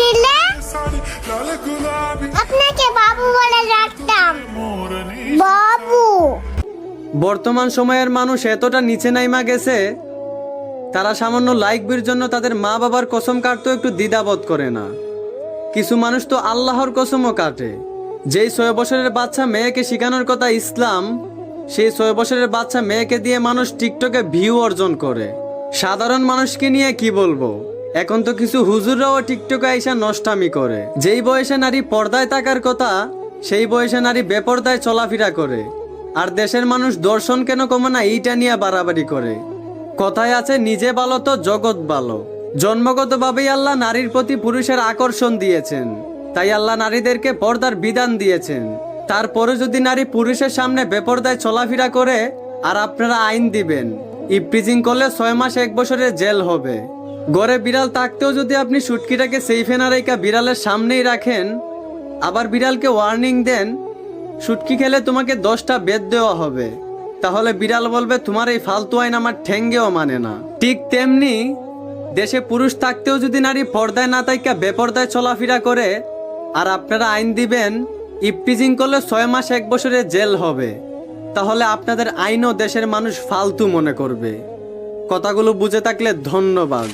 দিলে আপনাকে বাবু বলে ডাকতাম। বাবু। বর্তমান সময়ের মানুষ এতটা নিচে নাইমা গেছে, তারা সামান্য লাইক ভিউর জন্য তাদের মা বাবার কসম কাটতেও একটু দ্বিধাবোধ করে না। কিছু মানুষ তো আল্লাহর কসমও কাটে। যেই 6 বছরের বাচ্চা মেয়েকে শেখানোর কথা ইসলাম, সেই 6 বছরের বাচ্চা মেয়েকে দিয়ে মানুষ টিকটকে ভিউ অর্জন করে। সাধারণ মানুষকে নিয়ে কি বলবো, এখন তো কিছু হুজুররাও টিকটকে আইসা নষ্টামি করে। যেই বয়সে নারী পর্দায় থাকার কথা, সেই বয়সে নারী বেপর্দায় চলাফেরা করে। আর দেশের মানুষ দর্শন কেন কমে না এইটা নিয়ে বাড়াবাড়ি করে। কথায় আছে, নিজে ভালো তো জগৎ ভালো। জন্মগতভাবেই আল্লাহ নারীর প্রতি পুরুষের আকর্ষণ দিয়েছেন, তাই আল্লাহ নারীদেরকে পর্দার বিধান দিয়েছেন। তারপরে যদি নারী পুরুষের সামনে বেপর্দায় চলাফেরা করে আর আপনারা আইন দিবেন, ইপটিজিং করলে 6 মাস 1 বছরের জেল হবে। ঘরে বিড়াল থাকতেও যদি আপনি সুটকিটাকে সেইফে না রেখা বিড়ালের সামনেই রাখেন, আবার বিড়ালকে ওয়ার্নিং দেন শুটকি খেলে তোমাকে 10টা বেদ দেওয়া হবে, তাহলে বিড়াল বলবে তোমার এই ফালতু আইন আমার ঠেঙ্গেও মানে না। ঠিক তেমনি দেশে পুরুষ থাকতেও যদি নারী পর্দায় না থাইকা বেপর্দায় চলাফেরা করে আর আপনারা আইন দিবেন ইপটিজিং করলে 6 মাস 1 বছরের জেল হবে, তাহলে আপনাদের আইনও দেশের মানুষ ফালতু মনে করবে। কথাগুলো বুঝে থাকলে ধন্যবাদ।